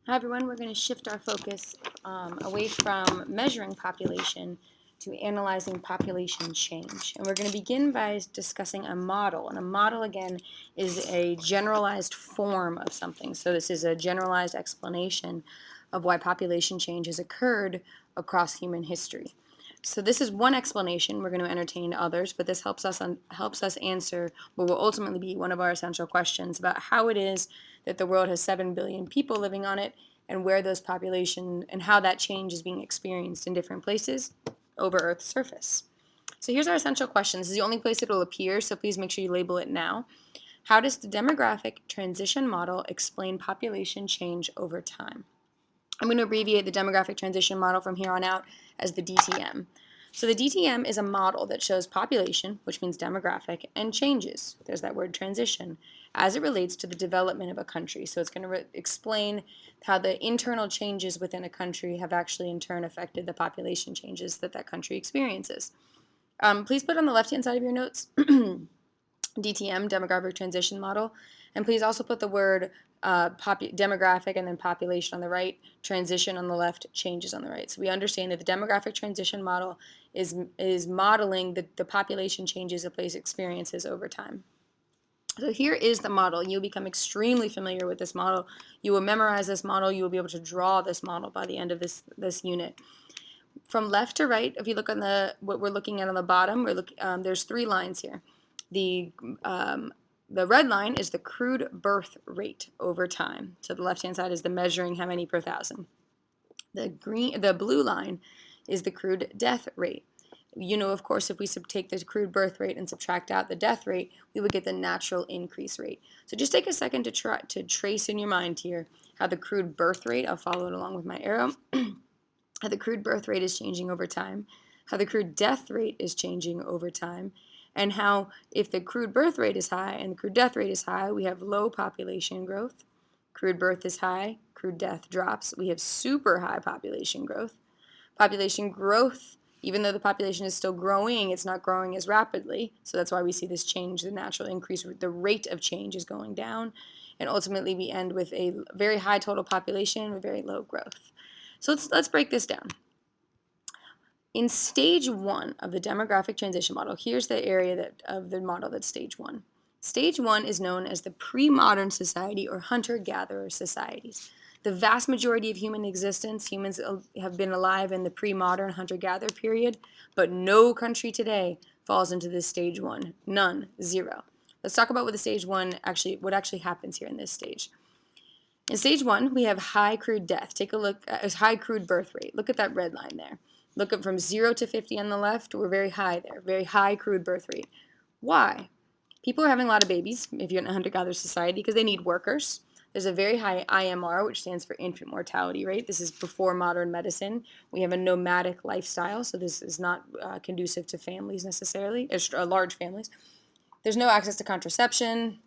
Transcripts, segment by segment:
Hi everyone, we're going to shift our focus away from measuring population to analyzing population change. And we're going to begin by discussing a model. And a model, again, is a generalized form of something. So this is a generalized explanation of why population change has occurred across human history. So this is one explanation. We're going to entertain others, but this helps us answer what will ultimately be one of our essential questions about how it is that the world has 7 billion people living on it, and where those population and how that change is being experienced in different places over Earth's surface. So here's our essential question. This is the only place it will appear, so please make sure you label it now. How does the demographic transition model explain population change over time? I'm going to abbreviate the demographic transition model from here on out as the DTM. So the DTM is a model that shows population, which means demographic, and changes, there's that word transition, as it relates to the development of a country. So it's going to explain how the internal changes within a country have actually in turn affected the population changes that that country experiences. Please put on the left-hand side of your notes DTM, demographic transition model, and please also put the word demographic and then population on the right, transition on the left, changes on the right. So we understand that the demographic transition model is modeling the population changes a place experiences over time. So here is the model. You'll become extremely familiar with this model. You will memorize this model. You will be able to draw this model by the end of this unit. From left to right, if you look on what we're looking at on the bottom, there's 3 lines here. The red line is the crude birth rate over time. So the left-hand side is the measuring how many per thousand. The blue line is the crude death rate. You know, of course, if we take the crude birth rate and subtract out the death rate, we would get the natural increase rate. So just take a second to try to trace in your mind here how the crude birth rate, I'll follow it along with my arrow, how the crude birth rate is changing over time, how the crude death rate is changing over time, and how if the crude birth rate is high and the crude death rate is high, we have low population growth. Crude birth is high, crude death drops. We have super high population growth. Population growth, even though the population is still growing, it's not growing as rapidly. So that's why we see this change, the natural increase, the rate of change is going down. And ultimately we end with a very high total population with very low growth. So let's break this down. In stage 1 of the demographic transition model, here's the area of the model that's stage 1. Stage 1 is known as the pre-modern society or hunter-gatherer societies. The vast majority of human existence, humans have been alive in the pre-modern hunter-gatherer period, but no country today falls into this stage 1. None. Zero. Let's talk about what what actually happens here in this stage. In stage 1, we have high crude death. Take a look at high crude birth rate. Look at that red line there. Look at from 0 to 50 on the left. We're very high there, very high crude birth rate. Why? People are having a lot of babies if you're in a hunter-gatherer society because they need workers. There's a very high IMR, which stands for infant mortality rate. This is before modern medicine. We have a nomadic lifestyle, so this is not conducive to families necessarily, large families. There's no access to contraception.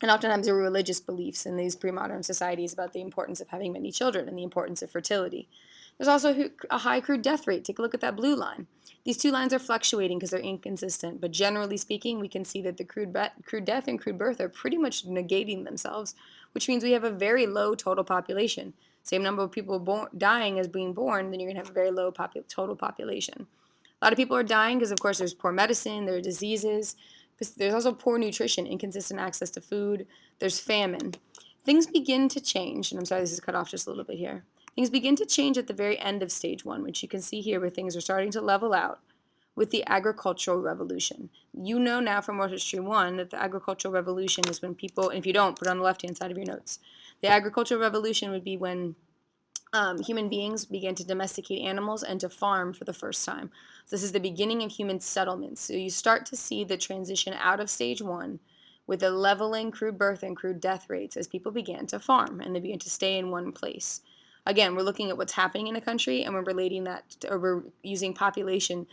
And oftentimes there were religious beliefs in these pre-modern societies about the importance of having many children and the importance of fertility. There's also a high crude death rate. Take a look at that blue line. These 2 lines are fluctuating because they're inconsistent, but generally speaking, we can see that the crude death and crude birth are pretty much negating themselves, which means we have a very low total population. Same number of people dying as being born, then you're going to have a very low total population. A lot of people are dying because, of course, there's poor medicine, there are diseases. There's also poor nutrition, inconsistent access to food. There's famine. Things begin to change, and I'm sorry this is cut off just a little bit here. Things begin to change at the very end of stage 1, which you can see here where things are starting to level out with the agricultural revolution. You know now from World History 1 that the agricultural revolution is when people, and if you don't, put it on the left-hand side of your notes. The agricultural revolution would be when human beings began to domesticate animals and to farm for the first time. So this is the beginning of human settlements. So you start to see the transition out of stage 1 with a leveling crude birth and crude death rates as people began to farm and they began to stay in one place. Again, we're looking at what's happening in a country and we're relating that, or we're using population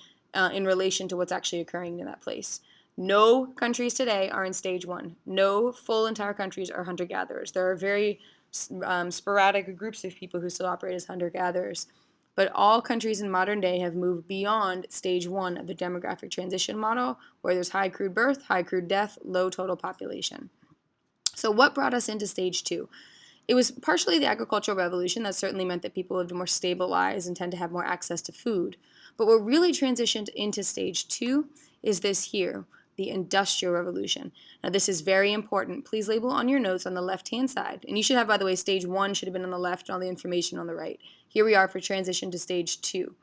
in relation to what's actually occurring in that place. No countries today are in stage 1. No full entire countries are hunter-gatherers. There are very sporadic groups of people who still operate as hunter-gatherers. But all countries in modern day have moved beyond stage 1 of the demographic transition model, where there's high crude birth, high crude death, low total population. So what brought us into stage 2? It was partially the agricultural revolution that certainly meant that people lived more stable lives and tend to have more access to food. But what really transitioned into stage two is this here, the Industrial Revolution. Now, this is very important. Please label on your notes on the left-hand side. And you should have, by the way, stage one should have been on the left and all the information on the right. Here we are for transition to stage two.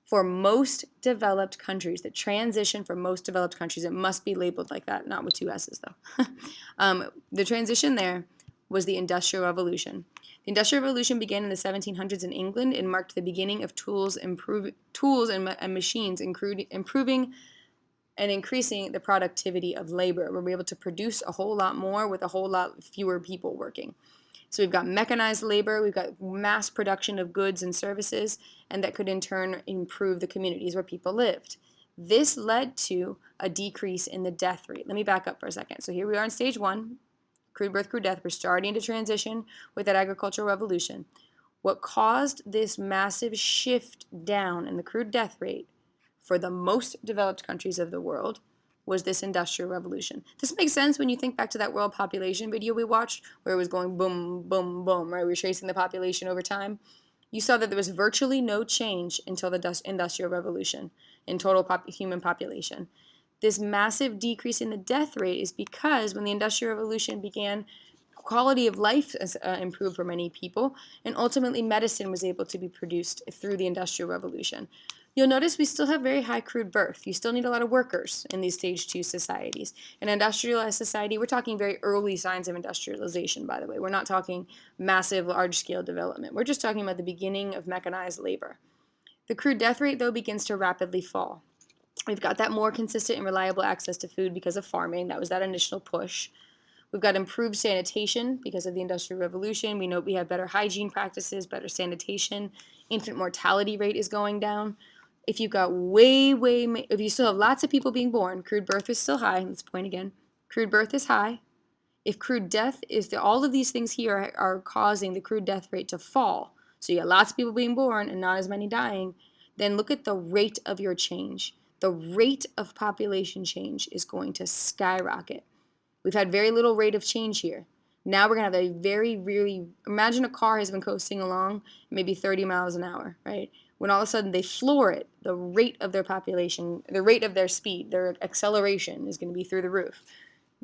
For most developed countries, the transition for most developed countries, it must be labeled like that, not with two S's though. The transition there was the Industrial Revolution. The Industrial Revolution began in the 1700s in England and marked the beginning of tools and machines, improving and increasing the productivity of labor. We're able to produce a whole lot more with a whole lot fewer people working. So we've got mechanized labor, we've got mass production of goods and services, and that could in turn improve the communities where people lived. This led to a decrease in the death rate. Let me back up for a second. So here we are in stage one, crude birth, crude death. We're starting to transition with that agricultural revolution. What caused this massive shift down in the crude death rate for the most developed countries of the world was this Industrial Revolution. This makes sense when you think back to that world population video we watched where it was going boom, boom, boom, right? We were tracing the population over time. You saw that there was virtually no change until the Industrial Revolution in total human population. This massive decrease in the death rate is because when the Industrial Revolution began, quality of life improved for many people, and ultimately medicine was able to be produced through the Industrial Revolution. You'll notice we still have very high crude birth. You still need a lot of workers in these stage two societies. In industrialized society, we're talking very early signs of industrialization, by the way. We're not talking massive, large-scale development. We're just talking about the beginning of mechanized labor. The crude death rate, though, begins to rapidly fall. We've got that more consistent and reliable access to food because of farming. That was that initial push. We've got improved sanitation because of the Industrial Revolution. We know we have better hygiene practices, better sanitation. Infant mortality rate is going down. If you've got if you still have lots of people being born, crude birth is still high. Let's point again. Crude birth is high. If crude death is, all of these things here are causing the crude death rate to fall. So you got lots of people being born and not as many dying. Then look at the rate of your change. The rate of population change is going to skyrocket. We've had very little rate of change here. Now we're going to have a really, imagine a car has been coasting along maybe 30 miles an hour, right? When all of a sudden they floor it, the rate of their population, the rate of their speed, their acceleration is going to be through the roof.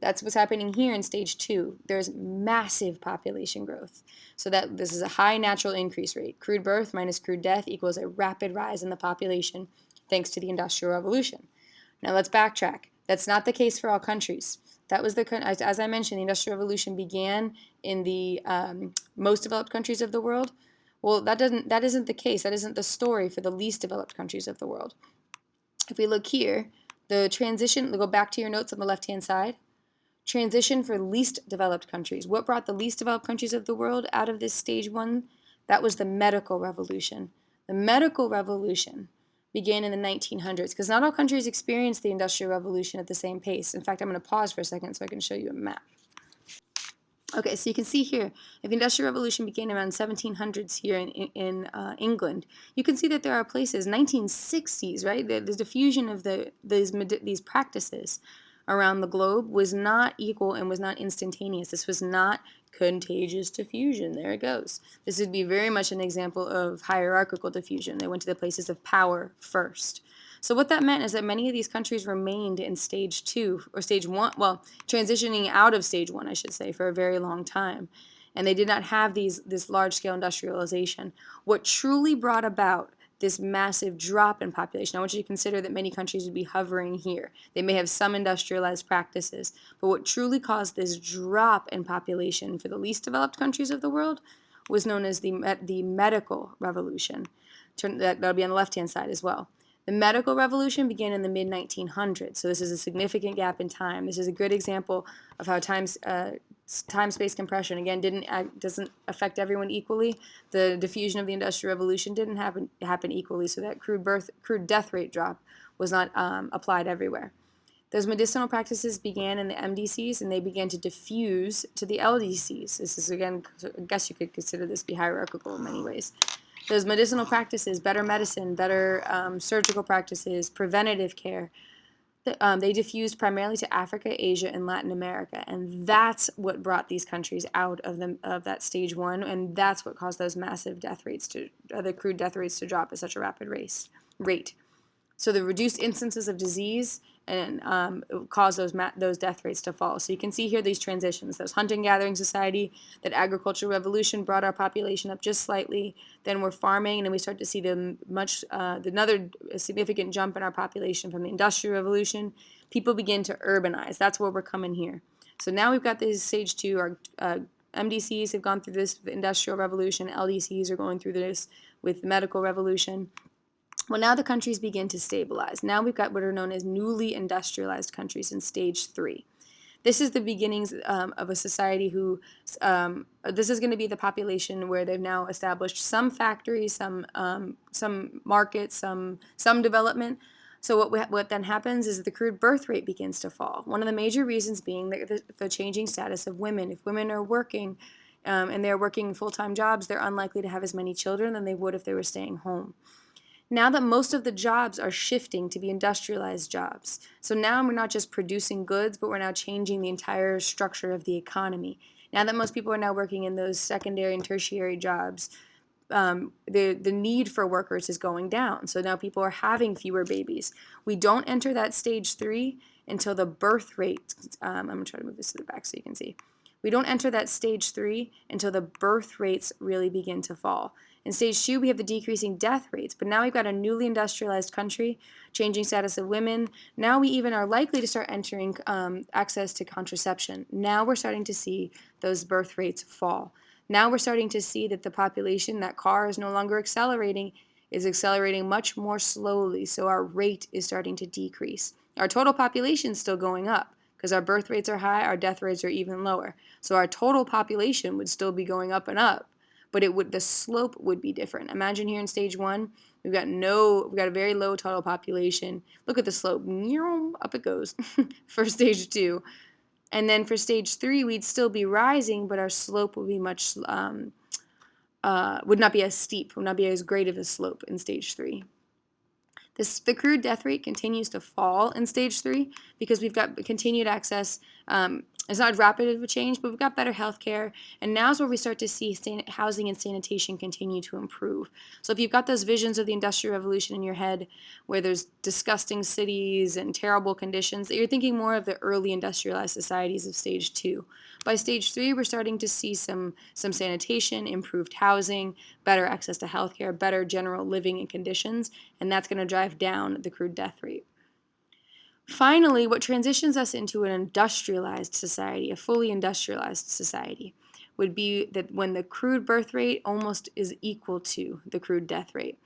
That's what's happening here in stage two. There's massive population growth. So that this is a high natural increase rate. Crude birth minus crude death equals a rapid rise in the population thanks to the Industrial Revolution. Now let's backtrack. That's not the case for all countries. That was as I mentioned, the Industrial Revolution began in the most developed countries of the world. Well, that isn't the case. That isn't the story for the least developed countries of the world. If we look here, the transition, go back to your notes on the left-hand side. Transition for least developed countries. What brought the least developed countries of the world out of this stage one? That was the medical revolution. The medical revolution began in the 1900s because not all countries experienced the Industrial Revolution at the same pace. In fact, I'm going to pause for a second so I can show you a map. Okay, so you can see here, if the Industrial Revolution began around 1700s here in England, you can see that there are places, 1960s, right? The diffusion of these practices around the globe was not equal and was not instantaneous. This was not contagious diffusion. There it goes. This would be very much an example of hierarchical diffusion. They went to the places of power first. So what that meant is that many of these countries remained in stage two or stage one, well, transitioning out of stage one, I should say, for a very long time. And they did not have this large-scale industrialization. What truly brought about this massive drop in population, I want you to consider that many countries would be hovering here. They may have some industrialized practices, but what truly caused this drop in population for the least developed countries of the world was known as the medical revolution. That'll be on the left-hand side as well. The medical revolution began in the mid-1900s, so this is a significant gap in time. This is a good example of how time-space compression, again, doesn't affect everyone equally. The diffusion of the Industrial Revolution didn't happen equally, so that crude death rate drop was not applied everywhere. Those medicinal practices began in the MDCs, and they began to diffuse to the LDCs. This is, again, I guess you could consider this to be hierarchical in many ways. Those medicinal practices, better medicine, better surgical practices, preventative care, They diffused primarily to Africa, Asia, and Latin America, and that's what brought these countries out of that stage one, and that's what caused those massive death rates the crude death rates to drop at such a rapid rate. So the reduced instances of disease and cause those death rates to fall. So you can see here these transitions. Those hunting-gathering society, that agricultural revolution brought our population up just slightly. Then we're farming, and then we start to see another significant jump in our population from the industrial revolution. People begin to urbanize. That's where we're coming here. So now we've got this stage two. Our MDCs have gone through this with the industrial revolution. LDCs are going through this with the medical revolution. Well, now the countries begin to stabilize. Now we've got what are known as newly industrialized countries in stage three. This is the beginnings of a society this is going to be the population where they've now established some factories, some markets, some development. So what then happens is the crude birth rate begins to fall. One of the major reasons being the changing status of women. If women are working and they're working full-time jobs, they're unlikely to have as many children than they would if they were staying home. Now that most of the jobs are shifting to be industrialized jobs. So now we're not just producing goods, but we're now changing the entire structure of the economy. Now that most people are now working in those secondary and tertiary jobs, the need for workers is going down. So now people are having fewer babies. We don't enter that stage three until the birth rate. I'm going to try to move this to the back so you can see. We don't enter that stage three until the birth rates really begin to fall. In stage two, we have the decreasing death rates, but now we've got a newly industrialized country, changing status of women. Now we even are likely to start entering access to contraception. Now we're starting to see those birth rates fall. Now we're starting to see that the population, that car is no longer accelerating, is accelerating much more slowly. So our rate is starting to decrease. Our total population is still going up because our birth rates are high, our death rates are even lower. So our total population would still be going up and up, but the slope would be different. Imagine here in stage one, we've got a very low total population. Look at the slope, up it goes for stage two. And then for stage three, we'd still be rising, but our slope would be would not be as steep, would not be as great of a slope in stage three. The crude death rate continues to fall in stage three because we've got continued access. It's not rapid of a change, but we've got better health care. And now's where we start to see housing and sanitation continue to improve. So if you've got those visions of the Industrial Revolution in your head, where there's disgusting cities and terrible conditions, you're thinking more of the early industrialized societies of stage two. By stage three, we're starting to see some sanitation, improved housing, better access to healthcare, better general living and conditions, and that's going to drive down the crude death rate. Finally, what transitions us into an industrialized society, a fully industrialized society, would be that when the crude birth rate almost is equal to the crude death rate.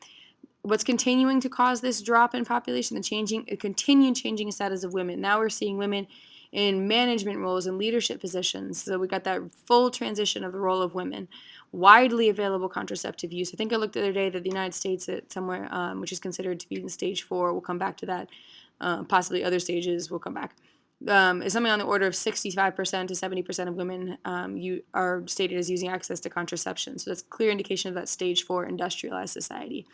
What's continuing to cause this drop in population, the continued changing status of women. Now we're seeing women in management roles and leadership positions. So we got that full transition of the role of women. Widely available contraceptive use. I think I looked the other day that the United States at somewhere, which is considered to be in stage 4, we'll come back to that. Possibly other stages will come back. Is something on the order of 65% to 70% of women are stated as using access to contraception. So that's a clear indication of that stage 4 industrialized society.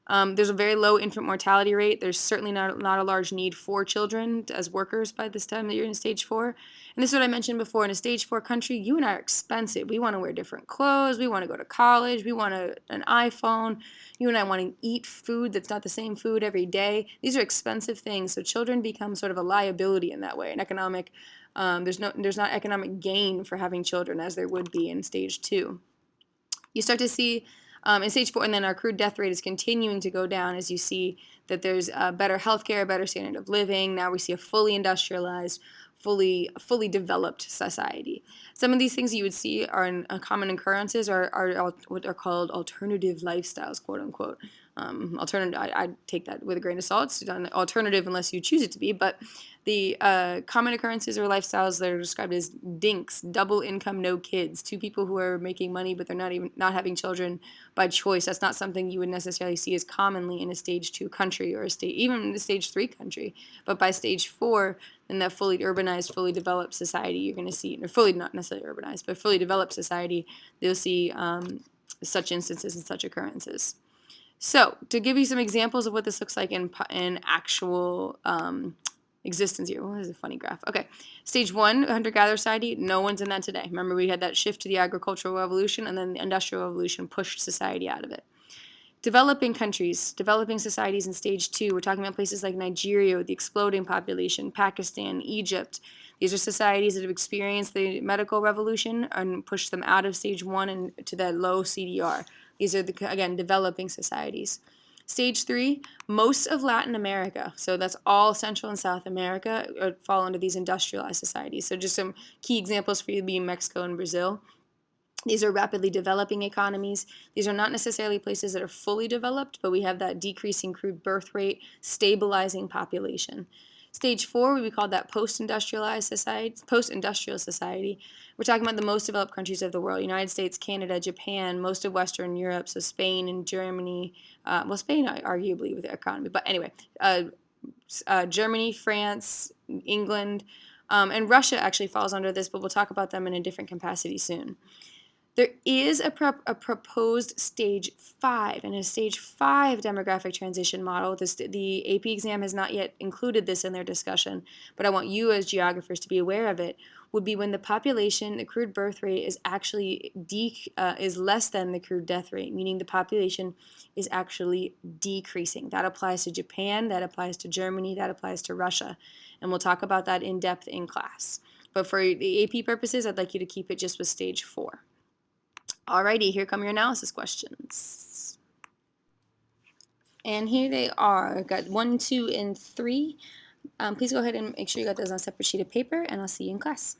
There's a very low infant mortality rate. There's certainly not a large need for children as workers by this time that you're in stage 4. And this is what I mentioned before. In a stage 4 country, you and I are expensive. We want to wear different clothes. We want to go to college. We want an iPhone. You and I want to eat food that's not the same food every day. These are expensive things. So children become sort of a liability in that way. An economic, there's not economic gain for having children as there would be in stage 2. You start to see in stage 4, and then our crude death rate is continuing to go down as you see that there's better healthcare, better standard of living. Now we see a fully industrialized, fully developed society. Some of these things you would see are common occurrences are what are called alternative lifestyles, quote unquote. Alternative, I take that with a grain of salt. It's not alternative unless you choose it to be, but the common occurrences or lifestyles that are described as DINKs, double income, no kids, two people who are making money but they're not having children by choice. That's not something you would necessarily see as commonly in a stage 2 country or even in a stage 3 country. But by stage 4, in that fully urbanized, fully developed society, you're going to see, or fully not necessarily urbanized, but fully developed society, you'll see such instances and such occurrences. So to give you some examples of what this looks like in actual existence here. Well, this is a funny graph. Okay, stage 1, hunter-gatherer society, no one's in that today. Remember, we had that shift to the agricultural revolution, and then the industrial revolution pushed society out of it. Developing countries, developing societies in stage 2, we're talking about places like Nigeria with the exploding population, Pakistan, Egypt. These are societies that have experienced the medical revolution and pushed them out of stage 1 and to that low CDR. These are, again, developing societies. Stage 3, most of Latin America, so that's all Central and South America, fall into these industrialized societies. So just some key examples for you being Mexico and Brazil. These are rapidly developing economies. These are not necessarily places that are fully developed, but we have that decreasing crude birth rate, stabilizing population. Stage 4, we call that post-industrialized society, post-industrial society. We're talking about the most developed countries of the world: United States, Canada, Japan, most of Western Europe, so Spain and Germany. Well, Spain arguably with their economy, but anyway, Germany, France, England, and Russia actually falls under this, but we'll talk about them in a different capacity soon. There is a proposed stage 5, and a stage 5 demographic transition model. The AP exam has not yet included this in their discussion, but I want you as geographers to be aware of it. Would be when the population, the crude birth rate is actually is less than the crude death rate, meaning the population is actually decreasing. That applies to Japan, that applies to Germany, that applies to Russia, and we'll talk about that in depth in class. But for the AP purposes, I'd like you to keep it just with stage 4. Alrighty, here come your analysis questions. And here they are. I've got 1, 2, and 3. Please go ahead and make sure you got those on a separate sheet of paper, and I'll see you in class.